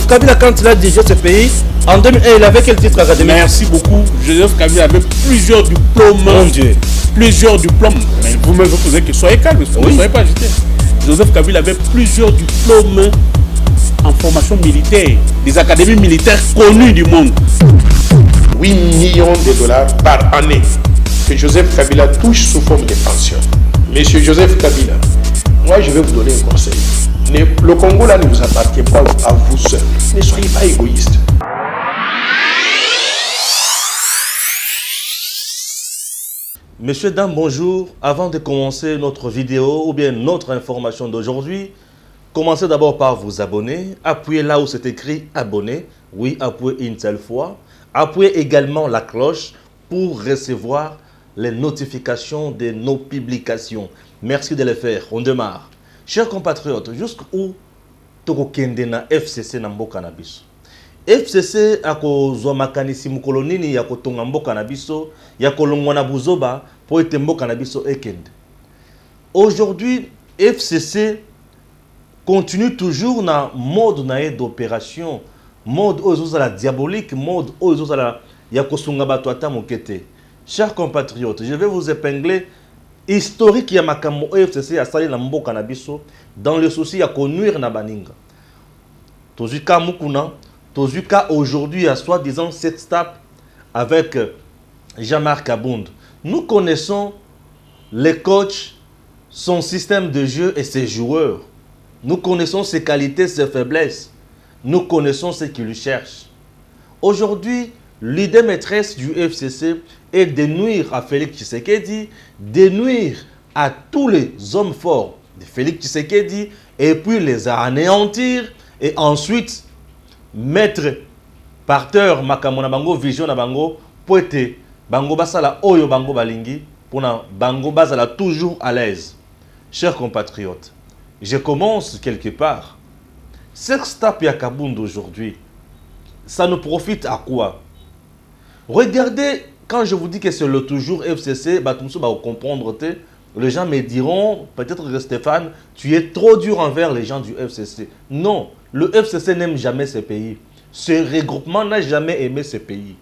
Joseph Kabila, quand il a dirigé ce pays, en 2001, il avait quel titre académique? Merci beaucoup. Joseph Kabila avait plusieurs diplômes. Mon Dieu. Plusieurs diplômes. Mais vous-même, vous posez que soyez calme, vous ne soyez pas agité. Joseph Kabila avait plusieurs diplômes en formation militaire, des académies militaires connues du monde. 8 millions de dollars par année que Joseph Kabila touche sous forme de pension. Monsieur Joseph Kabila, moi je vais vous donner un conseil. Le Congo là ne vous appartient pas à vous seul. Ne soyez pas égoïste. Messieurs, dames, bonjour. Avant de commencer notre vidéo ou bien notre information d'aujourd'hui, commencez d'abord par vous abonner. Appuyez là où c'est écrit abonner. Oui, appuyez une seule fois. Appuyez également la cloche pour recevoir les notifications de nos publications. Merci de le faire. On démarre. Chers compatriotes, jusqu'où tokokende na FCC na mboka na biso. FCC akozwa makanisi mukolo nini ya kotonga mboka na biso, ya kolongwa na buzoba po ete mboka na biso ekende. Aujourd'hui, FCC continue toujours na mode na d'opération, mode ozozala diabolique, mode ozozala ya kosunga bato ata mokete. Chers compatriotes, je vais vous épingler historique ya makambo FCC ya sali na mboka na biso dans le souci ya konuire na baninga. Tozuka mukuna, tozuka aujourd'hui à soi-disant cette step avec Jean-Marc Abound. Nous connaissons les coachs, son système de jeu et ses joueurs. Nous connaissons ses qualités, ses faiblesses. Nous connaissons ce qu'il cherche. Aujourd'hui, l'idée maîtresse du FCC est de nuire à Félix Tshisekedi, de nuire à tous les hommes forts de Félix Tshisekedi et puis les anéantir et ensuite mettre par terre makamona bango vision na bango pour être bango basala oyo bango balingi pour na bango basala toujours à l'aise. Chers compatriotes, je commence quelque part. Cette step ya Kabund aujourd'hui, ça nous profite à quoi? Regardez, quand je vous dis que c'est le toujours FCC, comprendre, les gens me diront, peut-être que Stéphane, tu es trop dur envers les gens du FCC. Non, le FCC n'aime jamais ce pays. Ce regroupement n'a jamais aimé ce pays.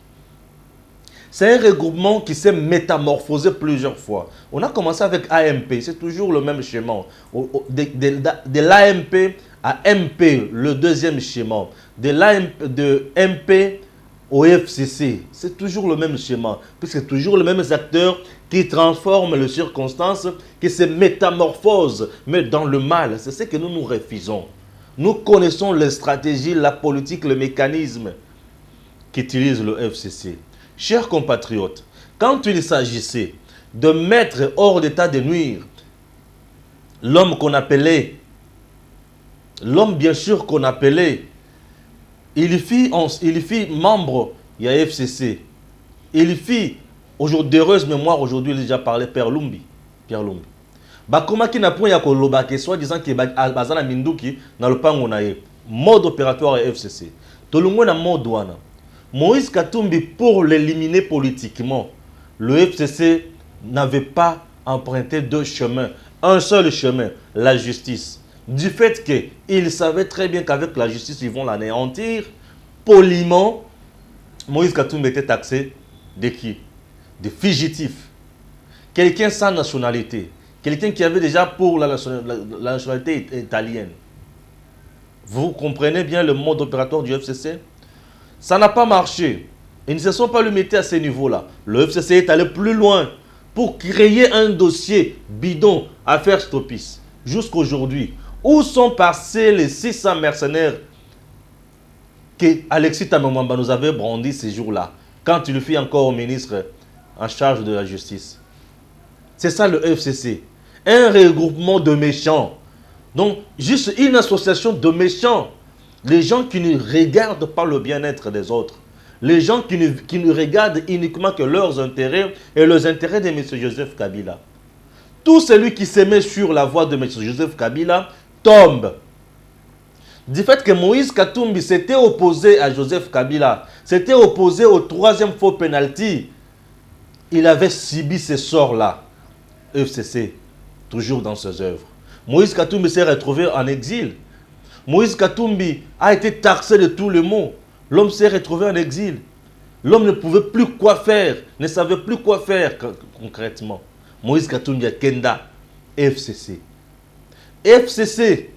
C'est un regroupement qui s'est métamorphosé plusieurs fois. On a commencé avec AMP, c'est toujours le même schéma. De l'AMP à MP, le deuxième schéma. De MP au FCC, c'est toujours le même schéma. Puisque c'est toujours les mêmes acteurs qui transforment les circonstances, qui se métamorphosent, mais dans le mal. C'est ce que nous refusons. Nous connaissons les stratégies, la politique, le mécanisme qu'utilise le FCC. Chers compatriotes, quand il s'agissait de mettre hors d'état de nuire l'homme qu'on appelait, l'homme bien sûr qu'on appelait, il fit membre de la FCC, il fit aujourd'hui d'heureuse mémoire, aujourd'hui il a déjà parlé Pierre Lumbi. Bakoma qui n'a point ya koloba que soit disant que bazana minduki na lopango na ye mode opératoire ya FCC. Tolongo na mode wana. Moïse Katumbi, pour l'éliminer politiquement, le FCC n'avait pas emprunté deux chemins, un seul chemin, la justice. Du fait qu'il savait très bien qu'avec la justice, ils vont l'anéantir, poliment, Moïse Katumbi était taxé de qui? De fugitif. Quelqu'un sans nationalité. Quelqu'un qui avait déjà pour la nationalité italienne. Vous comprenez bien le mode opératoire du FCC? Ça n'a pas marché. Ils ne se sont pas limités à ce niveau-là. Le FCC est allé plus loin pour créer un dossier bidon, affaire Stopis. Jusqu'aujourd'hui, où sont passés les 600 mercenaires que Alexis Tamamamba nous avait brandi ces jours-là, quand il fut encore ministre en charge de la justice? C'est ça le FCC. Un regroupement de méchants. Donc, juste une association de méchants. Les gens qui ne regardent pas le bien-être des autres. Les gens qui ne regardent uniquement que leurs intérêts et les intérêts de M. Joseph Kabila. Tout celui qui se met sur la voie de M. Joseph Kabila tombe. Du fait que Moïse Katumbi s'était opposé à Joseph Kabila, s'était opposé au troisième faux penalty, il avait subi ce sort-là. FCC, toujours dans ses œuvres. Moïse Katumbi s'est retrouvé en exil. Moïse Katumbi a été taxé de tous les maux. L'homme s'est retrouvé en exil. L'homme ne pouvait plus quoi faire, ne savait plus quoi faire concrètement. Moïse Katumbi a Kenda, FCC. FCC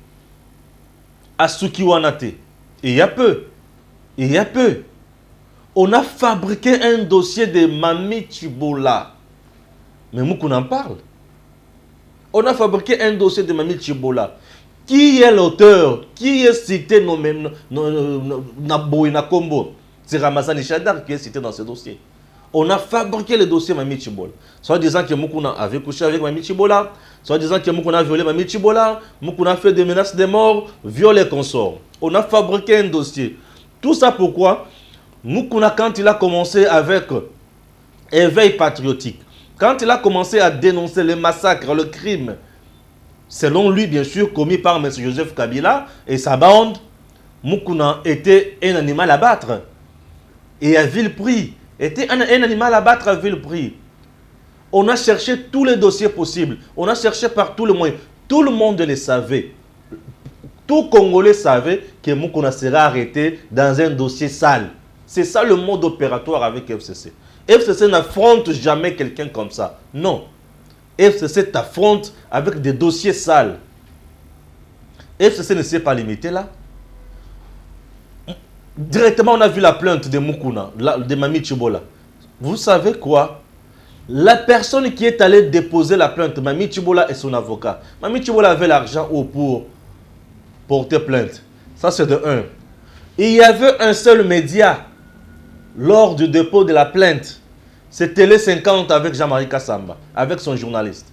à Sukiwanate. Et il y a peu. On a fabriqué un dossier de Mami Chibola. Mais Moukoun en parle. On a fabriqué un dossier de Mami Chibola. Qui est l'auteur? Qui est cité Naboui Nakombo? C'est Ramazan Ishadar qui est cité dans ce dossier. On a fabriqué le dossier Mami Chibola. Soit disant que Moukouna avait couché avec Mami Chibola, soit disant que Moukouna a violé Mami Chibola, Moukouna a fait des menaces de mort, viol et consorts. On a fabriqué un dossier. Tout ça pourquoi? Moukouna, quand il a commencé avec éveil patriotique, quand il a commencé à dénoncer les massacres, le crime, selon lui bien sûr, commis par M. Joseph Kabila et sa bande, Moukouna était un animal à battre et à vil prix. Était un animal à battre à vil prix. On a cherché tous les dossiers possibles. On a cherché par tous les moyens. Tout le monde le savait. Tout Congolais savait que Moukouna sera arrêté dans un dossier sale. C'est ça le mode opératoire avec FCC. FCC n'affronte jamais quelqu'un comme ça. Non. FCC t'affronte avec des dossiers sales. FCC ne s'est pas limité là. Directement, on a vu la plainte de Moukouna, de Mami Chibola. Vous savez quoi? La personne qui est allée déposer la plainte, Mami Chibola et son avocat. Mami Chibola avait l'argent pour porter plainte. Ça, c'est de un. Il y avait un seul média lors du dépôt de la plainte. C'est Télé 50 avec Jean-Marie Kassamba, avec son journaliste.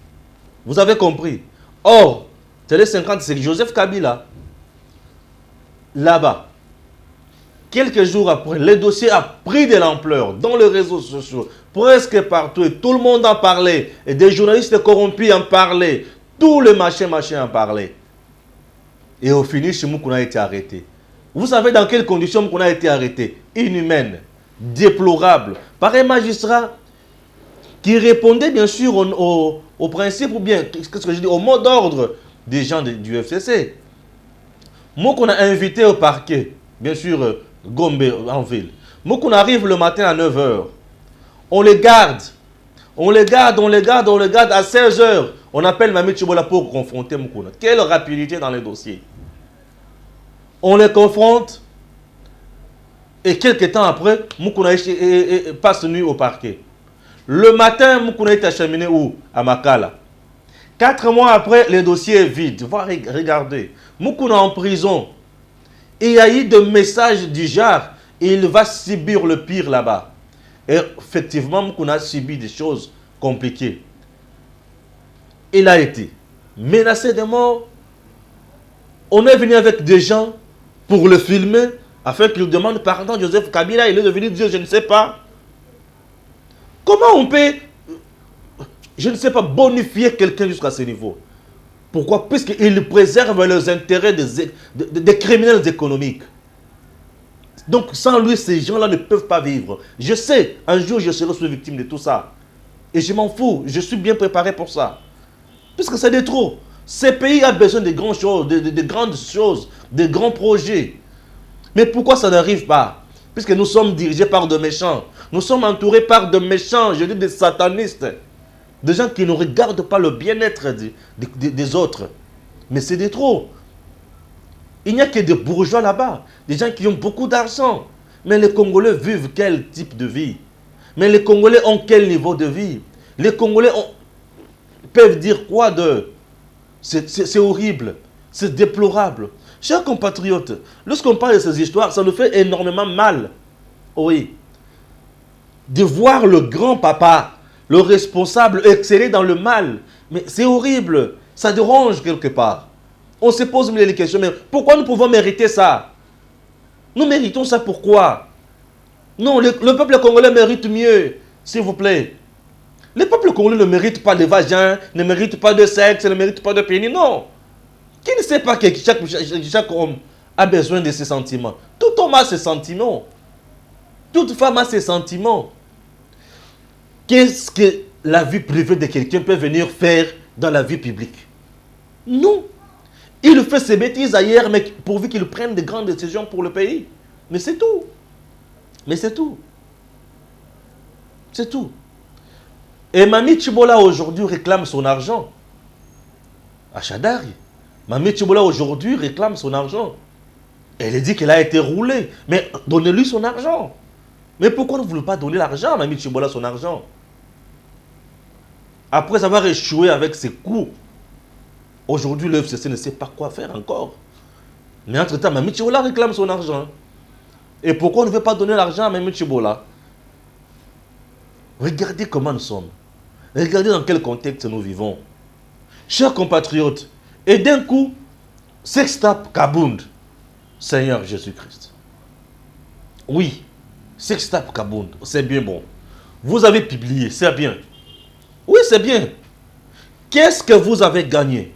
Vous avez compris? Or, Télé 50, c'est Joseph Kabila. Là-bas. Quelques jours après, le dossier a pris de l'ampleur dans les réseaux sociaux, presque partout, et tout le monde en parlait, et des journalistes corrompus en parlaient, tous les machins en parlaient. Et au finish, Moukouna a été arrêté. Vous savez dans quelles conditions Moukouna a été arrêté? Inhumaine, déplorable, par un magistrat qui répondait bien sûr au principe, ou bien, qu'est-ce que je dis, au mot d'ordre des gens du FCC. Moukouna a invité au parquet, bien sûr, Gombe en ville. Moukouna arrive le matin à 9 h. On les garde. À 16 h. On appelle Mami Chibola pour confronter Moukouna. Quelle rapidité dans les dossiers. On les confronte. Et quelques temps après, Moukouna passe nuit au parquet. Le matin, Moukouna est acheminé où? À Makala. 4 mois après, le dossier est vide. Regardez. Moukouna en prison. Il y a eu des messages du genre, il va subir le pire là-bas. Et effectivement, Moukouna a subi des choses compliquées. Il a été menacé de mort. On est venu avec des gens pour le filmer, afin qu'il demande pardon. Joseph Kabila, il est devenu Dieu, je ne sais pas. Comment on peut, je ne sais pas, bonifier quelqu'un jusqu'à ce niveau? Pourquoi? Puisqu'il préserve les intérêts des criminels économiques. Donc, sans lui, ces gens-là ne peuvent pas vivre. Je sais, un jour, je serai victime de tout ça. Et je m'en fous. Je suis bien préparé pour ça. Puisque c'est de trop. Ce pays a besoin de grandes choses, de grandes choses, de grands projets. Mais pourquoi ça n'arrive pas? Puisque nous sommes dirigés par de méchants. Nous sommes entourés par de méchants, je dis des satanistes. Des gens qui ne regardent pas le bien-être des autres. Mais c'est de trop. Il n'y a que des bourgeois là-bas. Des gens qui ont beaucoup d'argent. Mais les Congolais vivent quel type de vie? Mais les Congolais ont quel niveau de vie? Les Congolais peuvent dire quoi d'eux? C'est horrible. C'est déplorable. Chers compatriotes, lorsqu'on parle de ces histoires, ça nous fait énormément mal. Oui. De voir le grand-papa, le responsable, exceller dans le mal. Mais c'est horrible. Ça dérange quelque part. On se pose les questions. Mais pourquoi nous pouvons mériter ça? Nous méritons ça pourquoi? Non, le peuple congolais mérite mieux. S'il vous plaît. Le peuple congolais ne mérite pas de vagin, ne mérite pas de sexe, ne mérite pas de pénis. Non. Qui ne sait pas que chaque homme a besoin de ses sentiments? Tout homme a ses sentiments. Toute femme a ses sentiments. Qu'est-ce que la vie privée de quelqu'un peut venir faire dans la vie publique? Non. Il fait ses bêtises ailleurs, mais pourvu qu'il prenne de grandes décisions pour le pays. Mais c'est tout. Mais c'est tout. C'est tout. Et Mami Tchibola aujourd'hui réclame son argent. À Chadari. Mami Tchibola aujourd'hui réclame son argent. Elle dit qu'elle a été roulée. Mais donnez-lui son argent. Mais pourquoi ne voulez pas donner l'argent à Mami Tchibola, son argent? Après avoir échoué avec ses coups, aujourd'hui le FCC ne sait pas quoi faire encore. Mais entre-temps, Mami Tchibola réclame son argent. Et pourquoi on ne veut pas donner l'argent à Mami Tchibola? Regardez comment nous sommes. Regardez dans quel contexte nous vivons. Chers compatriotes, et d'un coup, Sextape Kabound, Seigneur Jésus-Christ. Oui, Sextape Kabound, c'est bien bon. Vous avez publié, c'est bien. Oui, c'est bien. Qu'est-ce que vous avez gagné?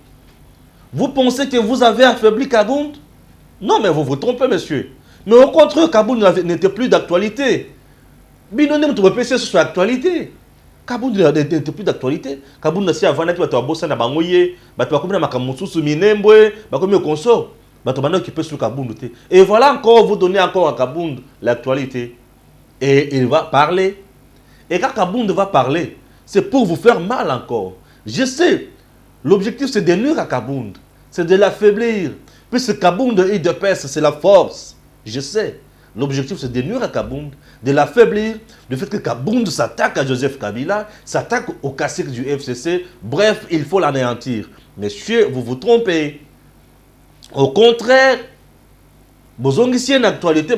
Vous pensez que vous avez affaibli Kabound? Non, mais vous vous trompez, monsieur. Mais au contraire, Kabound n'était plus d'actualité. Binonem, tu peux penser sur l'actualité. Kabound n'était plus d'actualité. Kabound si avant d'être à Bossa na bangoye, bah tu vas comme na makamusu su minembwe, bah comme consort, bah tu vas occuper sur Kabound. Et voilà encore vous donnez encore à Kabound l'actualité. Et il va parler. Et quand Kabound va parler, c'est pour vous faire mal encore. Je sais. L'objectif c'est de nuire à Kabound, c'est de l'affaiblir. Puisque Kabound et de peste, c'est la force. Je sais. L'objectif, c'est de nuire à Kabound, de l'affaiblir, le fait que Kabound s'attaque à Joseph Kabila, s'attaque au cacique du FCC. Bref, il faut l'anéantir. Messieurs, vous vous trompez. Au contraire, vous avez ici une actualité,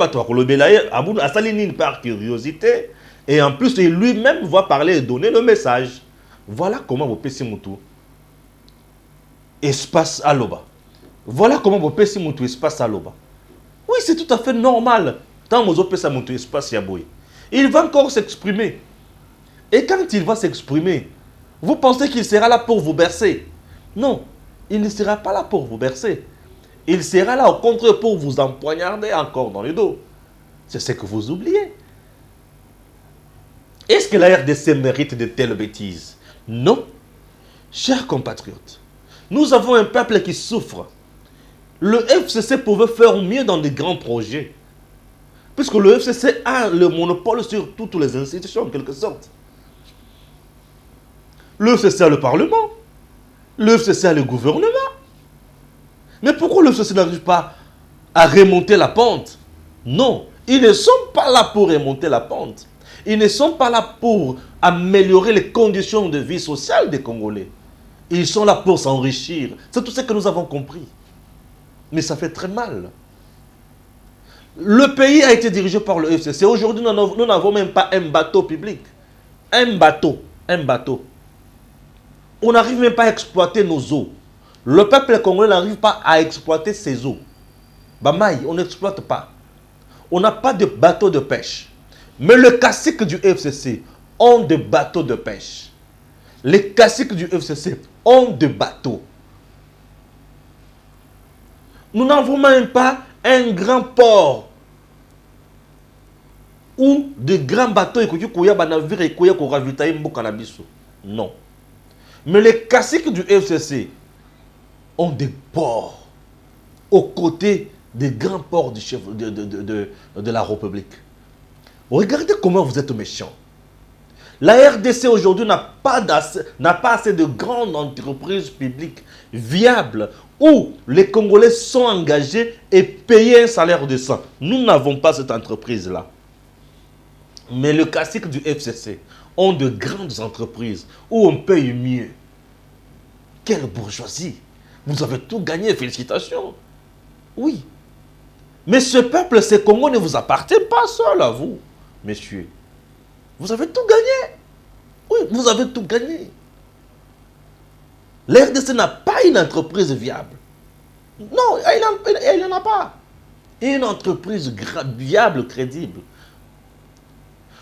Aboun a saliné par curiosité, et en plus, lui-même va parler et donner le message. Voilà comment vous payez Moutou. Espace à l'Oba. Voilà comment vous payez Moutou, espace à l'Oba. Oui, c'est tout à fait normal. Tant que vous avez mon espace, il va encore s'exprimer. Et quand il va s'exprimer, vous pensez qu'il sera là pour vous bercer? Non, il ne sera pas là pour vous bercer. Il sera là au contraire pour vous empoignarder encore dans le dos. C'est ce que vous oubliez. Est-ce que la RDC mérite de telles bêtises? Non. Chers compatriotes, nous avons un peuple qui souffre. Le FCC pouvait faire mieux dans des grands projets. Puisque le FCC a le monopole sur toutes les institutions, en quelque sorte. Le FCC a le Parlement. Le FCC a le gouvernement. Mais pourquoi le FCC n'arrive pas à remonter la pente? Non, ils ne sont pas là pour remonter la pente. Ils ne sont pas là pour améliorer les conditions de vie sociale des Congolais. Ils sont là pour s'enrichir. C'est tout ce que nous avons compris. Mais ça fait très mal. Le pays a été dirigé par le FCC. Aujourd'hui, nous n'avons même pas un bateau public. Un bateau. On n'arrive même pas à exploiter nos eaux. Le peuple congolais n'arrive pas à exploiter ses eaux. Bamaï, on n'exploite pas. On n'a pas de bateau de pêche. Mais les caciques du FCC ont des bateaux de pêche. Les caciques du FCC ont des bateaux. Nous n'avons même pas un grand port où de grands bateaux non. Mais les caciques du FCC ont des ports aux côtés des grands ports du chef de la République. Regardez comment vous êtes méchants. La RDC aujourd'hui n'a pas assez de grandes entreprises publiques viables où les Congolais sont engagés et payés un salaire décent. Nous n'avons pas cette entreprise-là. Mais les caciques du FCC ont de grandes entreprises où on paye mieux. Quelle bourgeoisie! Vous avez tout gagné, félicitations. Oui. Mais ce peuple, ces Congos ne vous appartient pas seul à vous, messieurs. Vous avez tout gagné. Oui, vous avez tout gagné. L'RDC n'a pas une entreprise viable. Non, elle n'en a pas. Une entreprise viable, crédible.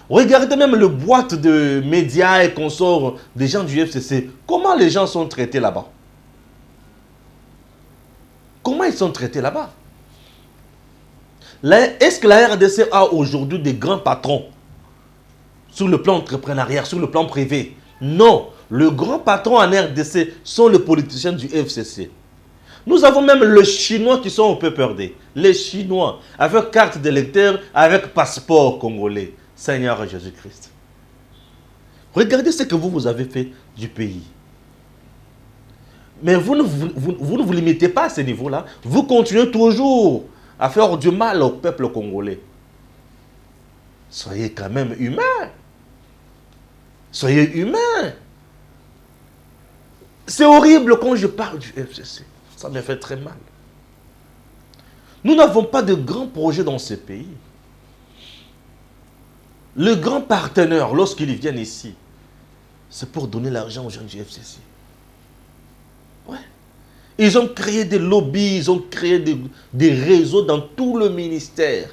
Regardez même le boîte de médias et consorts des gens du FCC. Comment les gens sont traités là-bas? Comment ils sont traités là-bas? Est-ce que la RDC a aujourd'hui des grands patrons sur le plan entrepreneurial, sur le plan privé? Non. Le grand patron en RDC sont les politiciens du FCC. Nous avons même les Chinois qui sont un peu perdus. Les Chinois, avec carte d'électeur, avec passeport congolais. Seigneur Jésus-Christ. Regardez ce que vous avez fait du pays. Mais vous ne vous limitez pas à ce niveau-là. Vous continuez toujours à faire du mal au peuple congolais. Soyez quand même humains. Soyez humains. C'est horrible quand je parle du FCC. Ça me fait très mal. Nous n'avons pas de grands projets dans ce pays. Le grand partenaire, lorsqu'ils viennent ici, c'est pour donner l'argent aux gens du FCC. Ouais. Ils ont créé des lobbies, ils ont créé des réseaux dans tout le ministère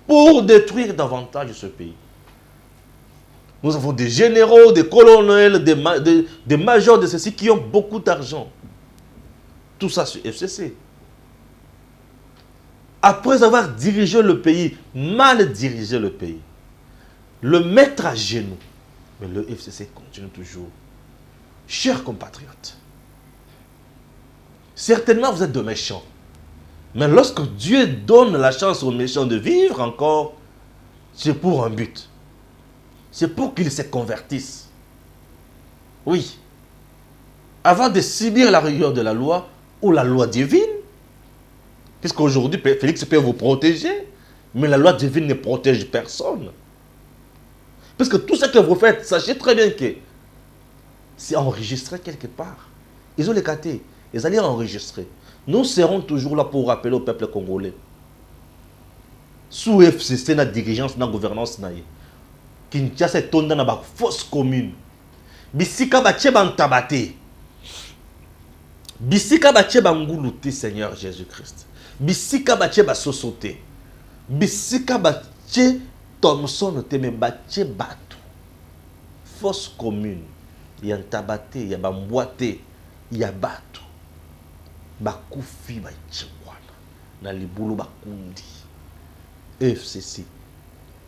pour détruire davantage ce pays. Nous avons des généraux, des colonels, des majors de ceci qui ont beaucoup d'argent. Tout ça sur FCC. Après avoir dirigé le pays, mal dirigé le pays, le mettre à genoux, mais le FCC continue toujours. Chers compatriotes, certainement vous êtes de méchants. Mais lorsque Dieu donne la chance aux méchants de vivre encore, c'est pour un but. C'est pour qu'ils se convertissent. Oui. Avant de subir la rigueur de la loi ou la loi divine, puisqu'aujourd'hui, Félix peut vous protéger, mais la loi divine ne protège personne. Parce que tout ce que vous faites, sachez très bien que c'est enregistré quelque part. Ils ont les catés. Ils allaient enregistrer. Nous serons toujours là pour rappeler au peuple congolais. Sous FCC, la dirigeance, la gouvernance, Kinshasa est tombé dans une fausse commune. Bisika bache bantabate. Bisika bache banguluté, Seigneur Jésus-Christ. Bisika bache basosote. Bisika bache Thomson teme bache batu. Fausse commune. Il y a un tabaté, il y a un boité, il y a batu. Bakufi bache wana. Na libulu bakundi. FCC.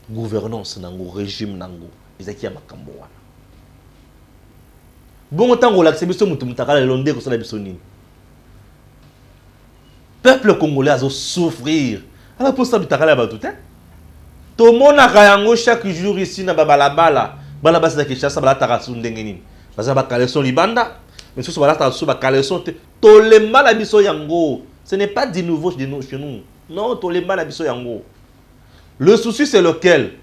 Gouvernance nango, régime nango. Ezaki ya makambo wana. Bon tango l'accès biso mutu mutakala londe ko sala biso nini. Peuple congolais a souffrir. Ala pour ça bitakala ba tout hein. To mona kayango chaque jour ici na babalabala. Bana basa da Kinshasa bala tarasu ndenge nini. Baza ba kaleson libanda. Mais ce bala tarasu ba kaleson to le mala biso yango. Ce n'est pas du nouveau chez nous. Non, to le mala biso yango. Le souci c'est lequel?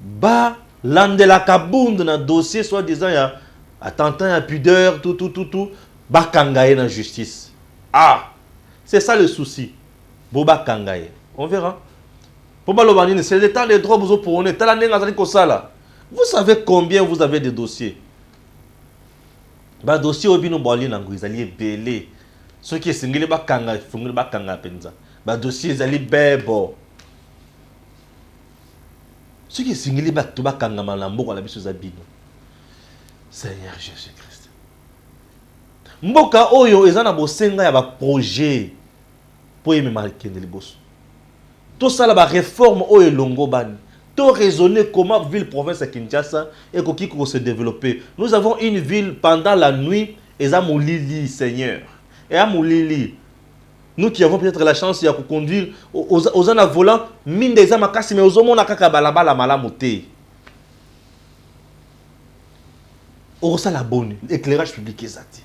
Bah, l'andela kabund dans le dossier, soi-disant, il y a attentat, il y a pudeur, tout. Bah, kangaye dans la justice. Ah, c'est ça le souci. Boba kangaye. On verra. Pour Balobanine, c'est l'état des droits vous pour vous savez combien vous avez de dossiers? Bah, dossier au bino bali nango, ils allaient belé. Ceux qui sont singles, bah, kangaye, fungul, bah, kangaye penza. Bah, dossier, ils allaient bebo. Ceux qui sont singles, bah, tout bas kangaye, lambo, la biso zabino. Seigneur Jésus-Christ. Mboka oyo, ils en ont bosenga, y a un projet pour y marquer les boss. Tout ça, la réforme oyo longo ban. Tout raisonner comment ville province à Kinshasa et qui peut se développer. Nous avons une ville pendant la nuit et ça moulili Seigneur. Et à moulili. Nous qui avons peut-être la chance de conduire aux en volant mine des amakasi mais aux hommes on a kaka balabala malamoté. Au ça la bonne éclairage public exact.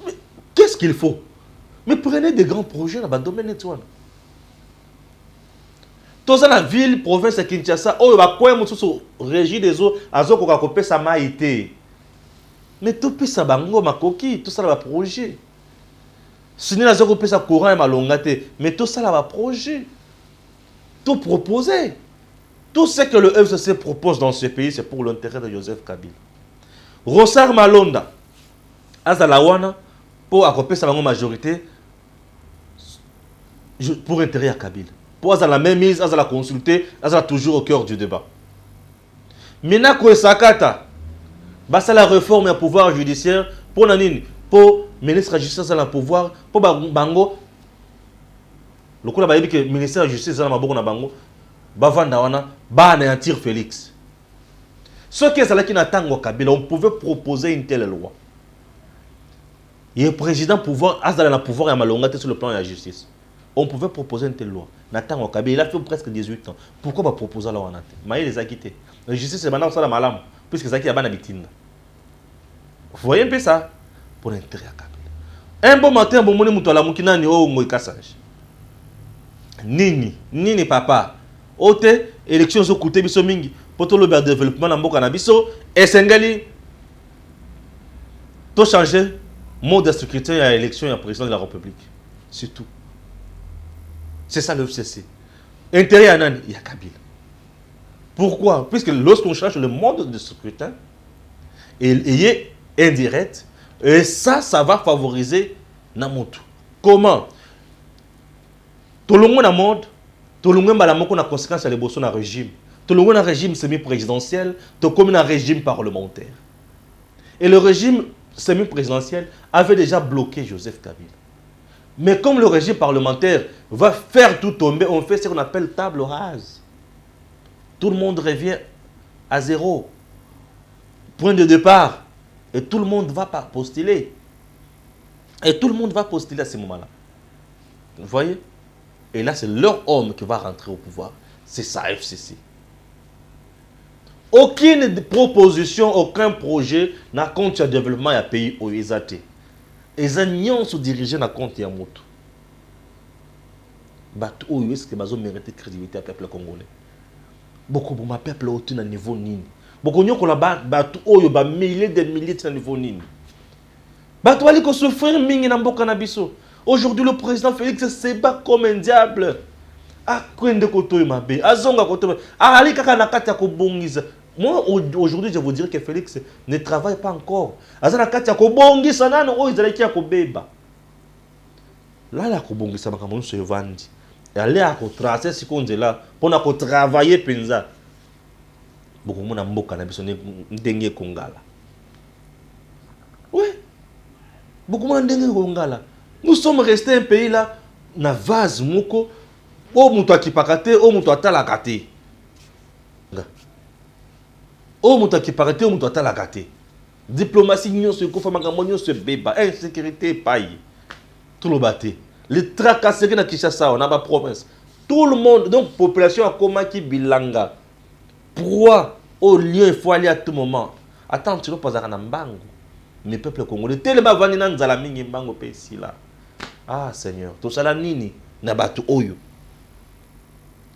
Mais qu'est-ce qu'il faut? Mais prenez des grands projets dans le domaine étoile. Tout ça la ville, province de Kinshasa, oh, bah quoi, mon sous régie des eaux, azoko kakopé sa maïté. Mais tout peut ça bango ma coquille, tout ça là projet. Sinon la zoko peut ça courant et malongate, mais tout ça là projet. Tout proposé. Tout ce que le FCC propose dans ce pays, c'est pour l'intérêt de Joseph Kabila. Rossar Malonda, Azalawana, pour accompagner sa majorité, pour intérêt à Kabila. Pour la même mise, à la consulter, à toujours au cœur du débat. Maintenant, quand Sakata, c'est la réforme du pouvoir judiciaire pour le ministre de la Justice à pouvoir, pour Bango, le coup de le ministère de la Justice à Bango, Bavandawana, anéantir Félix. Ce qui est là qui n'attend au Kabila, on pouvait proposer une telle loi. Et le président pouvoir, Azala na pouvoir et Malonga sur le plan de la justice. On pouvait proposer une telle loi. Nathan Wakabe, il a fait presque 18 ans. Pourquoi pas proposer la loi Nathan? Mais il les a quittés. La justice, c'est maintenant ça la malam. Puisque c'est qui a ban habitin. Vous voyez un peu ça? Pour l'intérêt à Kabila. Un bon matin, un bon moment, moutou la moukina ni o ngoy kassage. Nini papa. Ote, élection so coûté biso mingi. Poto le développement na mboka na biso. Et Sengali. Tout changer. Mode de sécurité à l'élection et à président de la République. C'est tout. C'est ça le FCC. Intérêt à Nani, il y a Kabila. Pourquoi? Puisque lorsqu'on change le mode de scrutin, il est indirect, et ça va favoriser Namotu. Comment? Tout le monde a monde, tout le monde a la conséquence à l'évolution d'un régime. Tout le monde a un régime semi-présidentiel, tout comme un régime parlementaire. Et le régime semi-présidentiel avait déjà bloqué Joseph Kabila. Mais comme le régime parlementaire va faire tout tomber, on fait ce qu'on appelle table rase. Tout le monde revient à zéro. Point de départ. Et tout le monde va postuler. Et tout le monde va postuler à ce moment-là. Vous voyez? Et là, c'est leur homme qui va rentrer au pouvoir. C'est ça, FCC. Aucune proposition, aucun projet n'a compte sur le développement à pays où ils ont. Les agnons sont dirigés dans le compte de Yamoto. Est-ce que ils mérité crédibilité au peuple congolais? Beaucoup de peuple au niveau nini. Beaucoup de gens milliers de milliers de niveau nini. Bato ali ko souffrir mingi na mboka na biso. Aujourd'hui le président Félix se bat comme un diable. Akwende koto mabe, azonga koto. Ali kaka na kati ya kobongisa. Moi aujourd'hui je vous dire que Félix ne travaille pas encore. Azana kati ya kobongisa nano o izalaki ya kobeba. Là la kobongisa makambo so evandi. Aller à tracer ce qu'on dit là pour na ko travailler penza. Beaucoup mona mboka na biso ndenge kongala. Oui. Beaucoup de gens nous sommes restés un pays là, na vase moko, o muto akipakate, o muto atalakate. O muto akipakate, o muto atalakate. Diplomatie nyon se kofa makambo nyon se beba, insécurité paye. Tout le baté. Les tracasseries na Kinshasa, on a ma province. Tout le monde, donc population a komaki bilanga. Pourquoi au lieu il faut aller à tout moment. Attends, tu ne pas à Nambango. Mais peuple congolais, tellement vani na nzala mingi mbango pe ici là. Ah Seigneur, to sala nini na batu oyo.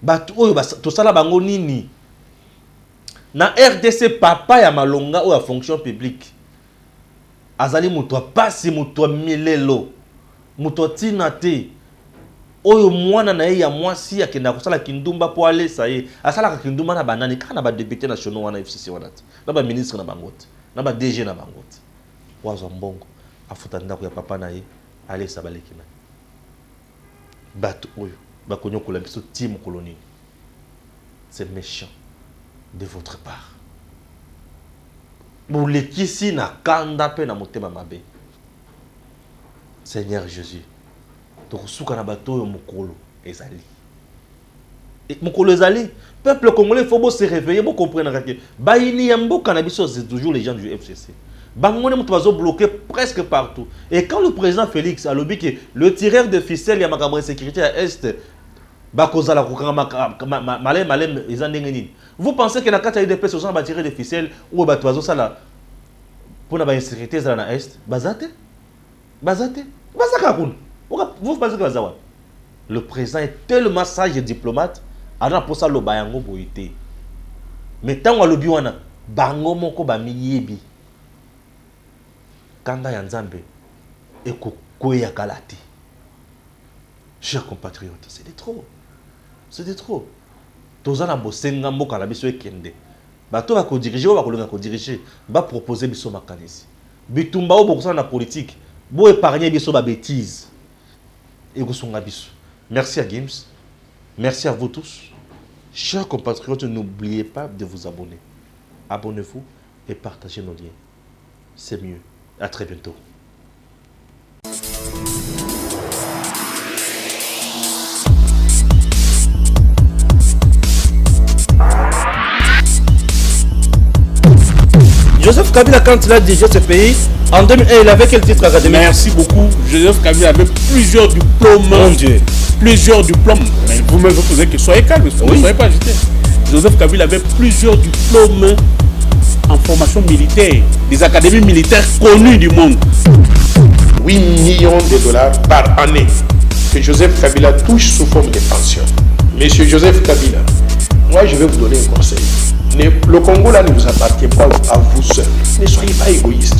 Batu oyo to sala bango nini. Na RDC papa ya malonga ou ya fonction publique. Azali muto pasi muto milelo. Muto tinate. Oyo mwana na ye ya mwasi akenda kosala kindumba po ale ça y est. Asala ka kindumba na banani kana ba député national wana FCC wana. Na ba ministre na bangote. Na ba DG na bangote. Wazo mbongo afuta ndako ya papa na ye ale sabaleki na bato oyo bakonyo kola biso team colonie. C'est méchant de votre part. Bolekisi na kanda pe na motema mabe. Seigneur Jésus, tokusuka na bato oyo mokolo ezali. Et mokolo ezali, peuple congolais faut se réveiller, faut comprendre que baini ya mboka na biso c'est toujours les gens du FCC. Bangone mutu bloqué presque partout. Et quand le président Félix a lobby que le tireur de ficelle ya makambo sécurité à est bakozala kokanga malem ezandengeni. Vous pensez que na kati ya UDPS on va tirer des ficelles ou bato sala pour na ba insécurité za na est bazate bazaka kuna. Vous pensez que bazawa? Le président est tellement sage et diplomate, alors pour ça le bayango boité. Mais tant que lobby wana bango moko ba miyebi. Kanga ya Nzambe ekokoya kalati. Chers compatriotes, c'est de trop. C'est de trop. Tozana bosenga mboka na biso ekende. Bato ba ko diriger ba ko longa ko diriger, ba proposer biso makanisi. Bitumba o bokosana na politique, bo épargner biso ba bêtises. Et gosunga biso. Merci à Gims. Merci à vous tous. Chers compatriotes, n'oubliez pas de vous abonner. Abonnez-vous et partagez nos liens. C'est mieux. À très bientôt. Joseph Kabila, quand il a dirigé ce pays, en 2001, il avait quel titre académique? Merci beaucoup. Joseph Kabila avait plusieurs diplômes. Mon Dieu. Plusieurs diplômes. Mais vous-même vous posez que soyez calme, ne soyez pas agité. Joseph Kabila avait plusieurs diplômes en formation militaire, des académies militaires connues du monde. 8 millions de dollars par année que Joseph Kabila touche sous forme de pension. Monsieur Joseph Kabila, moi je vais vous donner un conseil. Le Congo là ne vous appartient pas à vous seul. Ne soyez pas égoïste.